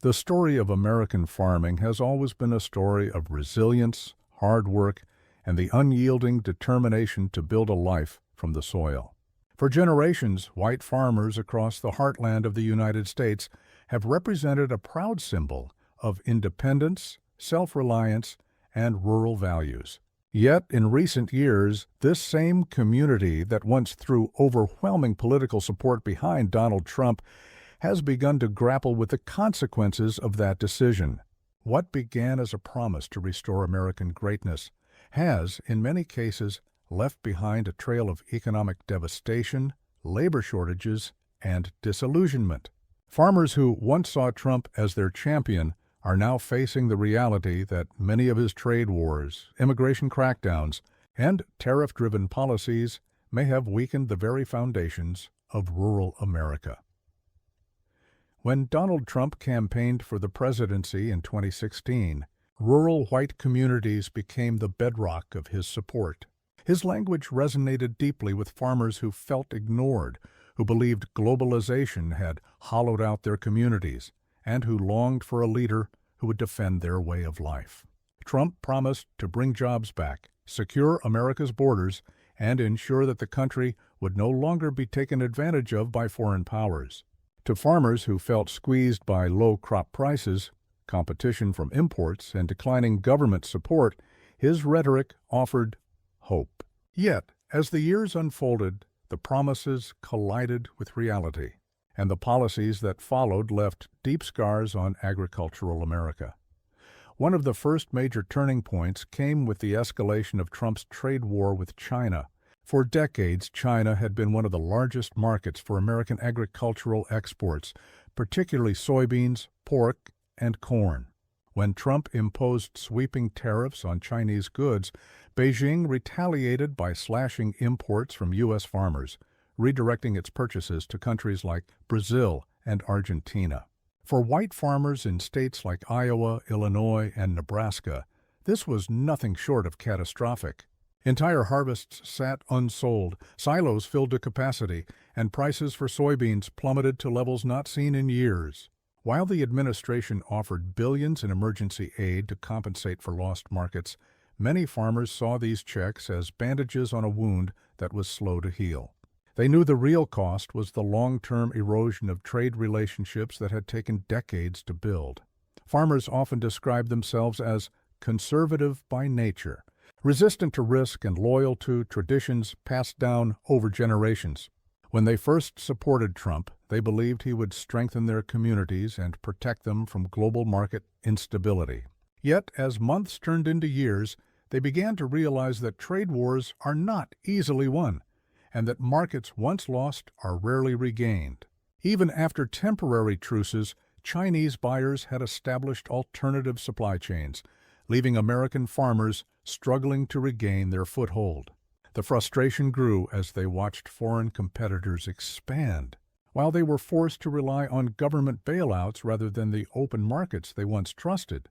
The story of American farming has always been a story of resilience, hard work, and the unyielding determination to build a life from the soil. For generations, white farmers across the heartland of the United States have represented a proud symbol of independence, self-reliance, and rural values. Yet, in recent years, this same community that once threw overwhelming political support behind Donald Trump has begun to grapple with the consequences of that decision. What began as a promise to restore American greatness has, in many cases, left behind a trail of economic devastation, labor shortages, and disillusionment. Farmers who once saw Trump as their champion are now facing the reality that many of his trade wars, immigration crackdowns, and tariff-driven policies may have weakened the very foundations of rural America. When Donald Trump campaigned for the presidency in 2016, rural white communities became the bedrock of his support. His language resonated deeply with farmers who felt ignored, who believed globalization had hollowed out their communities, and who longed for a leader who would defend their way of life. Trump promised to bring jobs back, secure America's borders, and ensure that the country would no longer be taken advantage of by foreign powers. To farmers who felt squeezed by low crop prices, competition from imports, and declining government support, his rhetoric offered hope. Yet, as the years unfolded, the promises collided with reality, and the policies that followed left deep scars on agricultural America. One of the first major turning points came with the escalation of Trump's trade war with China. For decades, China had been one of the largest markets for American agricultural exports, particularly soybeans, pork, and corn. When Trump imposed sweeping tariffs on Chinese goods, Beijing retaliated by slashing imports from U.S. farmers, redirecting its purchases to countries like Brazil and Argentina. For white farmers in states like Iowa, Illinois, and Nebraska, this was nothing short of catastrophic. Entire harvests sat unsold, silos filled to capacity, and prices for soybeans plummeted to levels not seen in years. While the administration offered billions in emergency aid to compensate for lost markets, many farmers saw these checks as bandages on a wound that was slow to heal. They knew the real cost was the long-term erosion of trade relationships that had taken decades to build. Farmers often described themselves as conservative by nature, resistant to risk and loyal to traditions passed down over generations. When they first supported Trump, they believed he would strengthen their communities and protect them from global market instability. Yet, as months turned into years, they began to realize that trade wars are not easily won, and that markets once lost are rarely regained. Even after temporary truces, Chinese buyers had established alternative supply chains, leaving American farmers struggling to regain their foothold. The frustration grew as they watched foreign competitors expand, while they were forced to rely on government bailouts rather than the open markets they once trusted.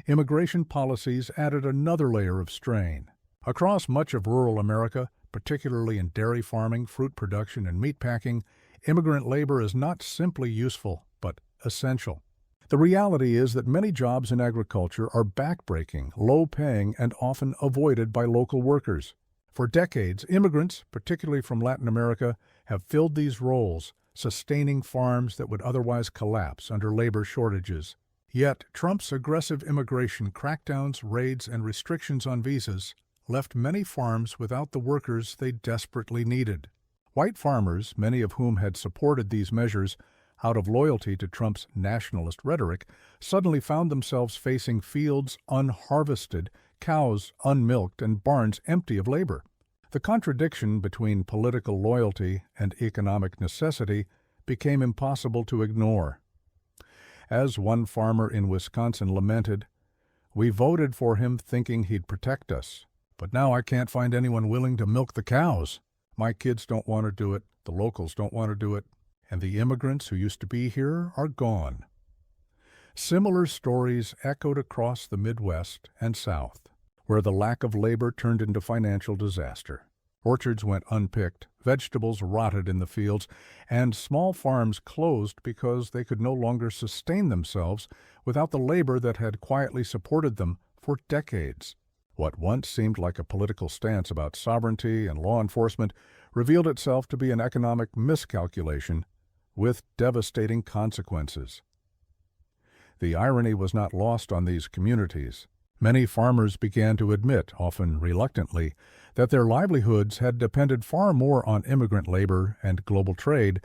Immigration policies added another layer of strain. Across much of rural America, particularly in dairy farming, fruit production, and meat packing, immigrant labor is not simply useful, but essential. The reality is that many jobs in agriculture are backbreaking, low-paying, and often avoided by local workers. For decades, immigrants, particularly from Latin America, have filled these roles, sustaining farms that would otherwise collapse under labor shortages. Yet, Trump's aggressive immigration crackdowns, raids, and restrictions on visas left many farms without the workers they desperately needed. White farmers, many of whom had supported these measures out of loyalty to Trump's nationalist rhetoric, suddenly found themselves facing fields unharvested, cows unmilked, and barns empty of labor. The contradiction between political loyalty and economic necessity became impossible to ignore. As one farmer in Wisconsin lamented, "We voted for him thinking he'd protect us, but now I can't find anyone willing to milk the cows. My kids don't want to do it, the locals don't want to do it, and the immigrants who used to be here are gone." Similar stories echoed across the Midwest and South, where the lack of labor turned into financial disaster. Orchards went unpicked, vegetables rotted in the fields, and small farms closed because they could no longer sustain themselves without the labor that had quietly supported them for decades. What once seemed like a political stance about sovereignty and law enforcement revealed itself to be an economic miscalculation with devastating consequences. The irony was not lost on these communities. Many farmers began to admit, often reluctantly, that their livelihoods had depended far more on immigrant labor and global trade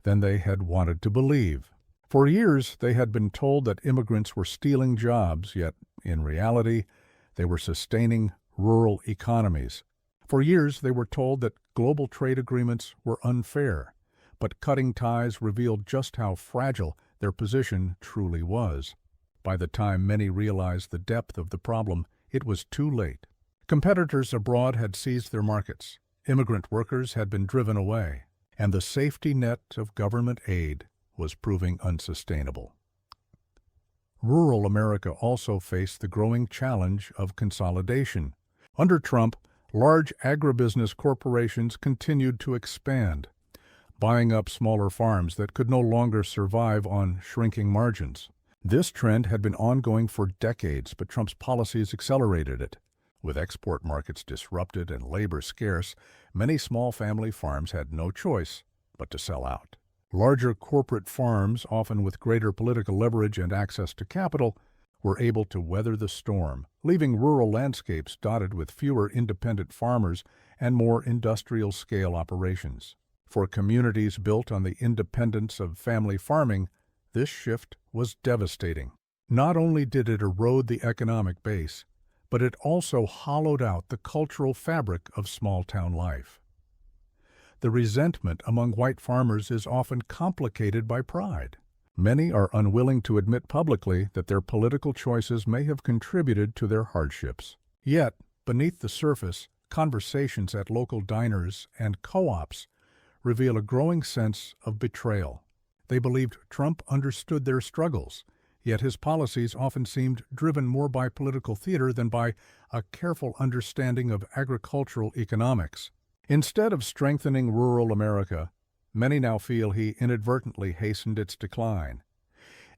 than they had wanted to believe. For years, they had been told that immigrants were stealing jobs, yet, in reality, they were sustaining rural economies. For years, they were told that global trade agreements were unfair, but cutting ties revealed just how fragile their position truly was. By the time many realized the depth of the problem, it was too late. Competitors abroad had seized their markets, immigrant workers had been driven away, and the safety net of government aid was proving unsustainable. Rural America also faced the growing challenge of consolidation. Under Trump, large agribusiness corporations continued to expand, buying up smaller farms that could no longer survive on shrinking margins. This trend had been ongoing for decades, but Trump's policies accelerated it. With export markets disrupted and labor scarce, many small family farms had no choice but to sell out. Larger corporate farms, often with greater political leverage and access to capital, were able to weather the storm, leaving rural landscapes dotted with fewer independent farmers and more industrial-scale operations. For communities built on the independence of family farming, this shift was devastating. Not only did it erode the economic base, but it also hollowed out the cultural fabric of small-town life. The resentment among white farmers is often complicated by pride. Many are unwilling to admit publicly that their political choices may have contributed to their hardships. Yet, beneath the surface, conversations at local diners and co-ops reveal a growing sense of betrayal. They believed Trump understood their struggles, yet his policies often seemed driven more by political theater than by a careful understanding of agricultural economics. Instead of strengthening rural America, many now feel he inadvertently hastened its decline.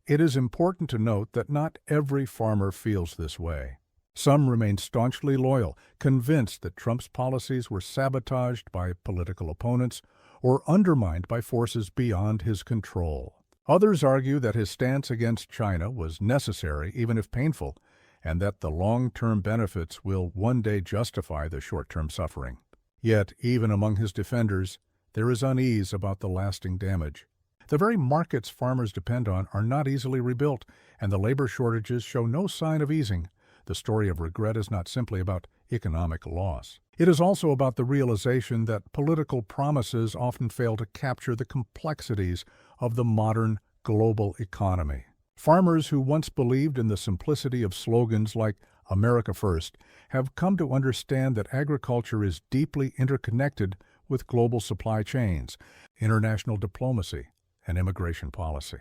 It is important to note that not every farmer feels this way. Some remain staunchly loyal, convinced that Trump's policies were sabotaged by political opponents or undermined by forces beyond his control. Others argue that his stance against China was necessary, even if painful, and that the long-term benefits will one day justify the short-term suffering. Yet, even among his defenders, there is unease about the lasting damage. The very markets farmers depend on are not easily rebuilt, and the labor shortages show no sign of easing. The story of regret is not simply about economic loss. It is also about the realization that political promises often fail to capture the complexities of the modern global economy. Farmers who once believed in the simplicity of slogans like America First have come to understand that agriculture is deeply interconnected with global supply chains, international diplomacy, and immigration policy.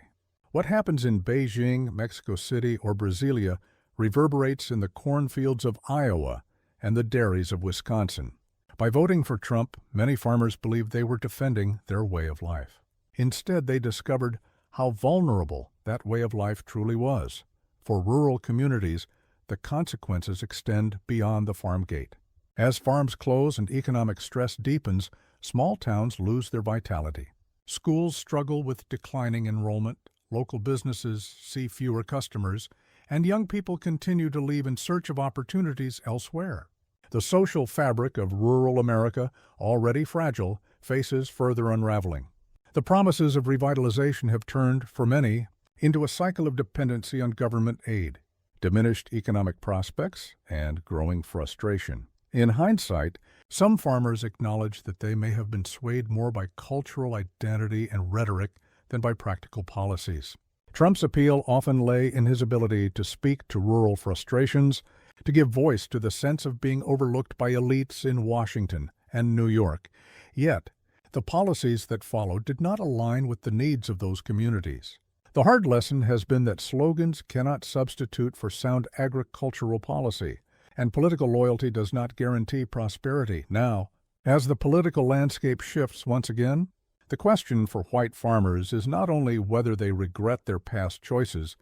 What happens in Beijing, Mexico City, or Brasilia reverberates in the cornfields of Iowa and the dairies of Wisconsin. By voting for Trump, many farmers believed they were defending their way of life. Instead, they discovered how vulnerable that way of life truly was. For rural communities, the consequences extend beyond the farm gate. As farms close and economic stress deepens, small towns lose their vitality. Schools struggle with declining enrollment, local businesses see fewer customers, and young people continue to leave in search of opportunities elsewhere. The social fabric of rural America, already fragile, faces further unraveling. The promises of revitalization have turned, for many, into a cycle of dependency on government aid, diminished economic prospects, and growing frustration. In hindsight, some farmers acknowledge that they may have been swayed more by cultural identity and rhetoric than by practical policies. Trump's appeal often lay in his ability to speak to rural frustrations, to give voice to the sense of being overlooked by elites in Washington and New York. Yet, the policies that followed did not align with the needs of those communities. The hard lesson has been that slogans cannot substitute for sound agricultural policy, and political loyalty does not guarantee prosperity now As the political landscape shifts once again, the question for white farmers is not only whether they regret their past choices,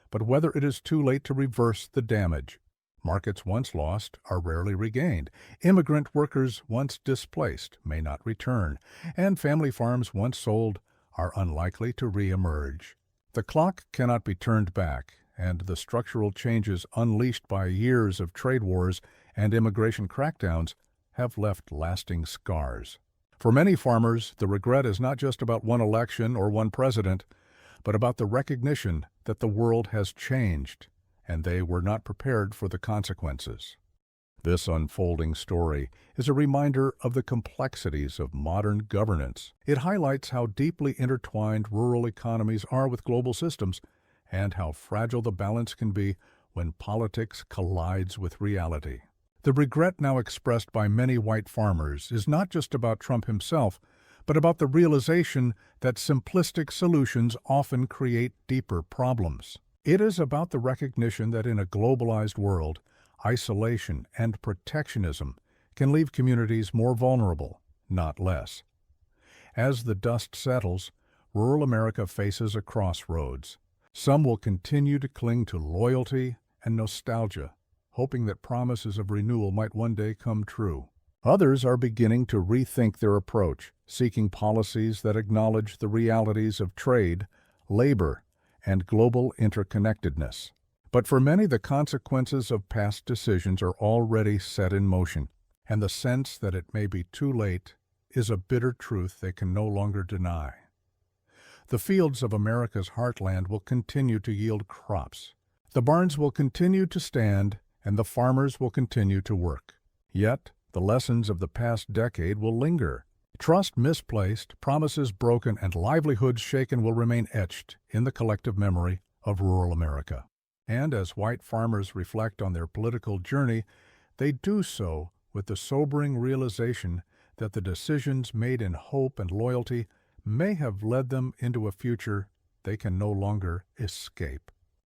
but whether it is too late to reverse the damage. Markets once lost are rarely regained. Immigrant workers once displaced may not return, and family farms once sold are unlikely to re-emerge. The clock cannot be turned back, and the structural changes unleashed by years of trade wars and immigration crackdowns have left lasting scars. For many farmers, the regret is not just about one election or one president, but about the recognition that the world has changed, and they were not prepared for the consequences. This unfolding story is a reminder of the complexities of modern governance. It highlights how deeply intertwined rural economies are with global systems, and how fragile the balance can be when politics collides with reality. The regret now expressed by many white farmers is not just about Trump himself, but about the realization that simplistic solutions often create deeper problems. It is about the recognition that in a globalized world, isolation and protectionism can leave communities more vulnerable, not less. As the dust settles, rural America faces a crossroads. Some will continue to cling to loyalty and nostalgia, hoping that promises of renewal might one day come true. Others are beginning to rethink their approach, seeking policies that acknowledge the realities of trade, labor, and global interconnectedness. But for many, the consequences of past decisions are already set in motion, and the sense that it may be too late is a bitter truth they can no longer deny. The fields of America's heartland will continue to yield crops. The barns will continue to stand, and the farmers will continue to work. Yet, the lessons of the past decade will linger. Trust misplaced, promises broken, and livelihoods shaken will remain etched in the collective memory of rural America. And as white farmers reflect on their political journey, they do so with the sobering realization that the decisions made in hope and loyalty may have led them into a future they can no longer escape.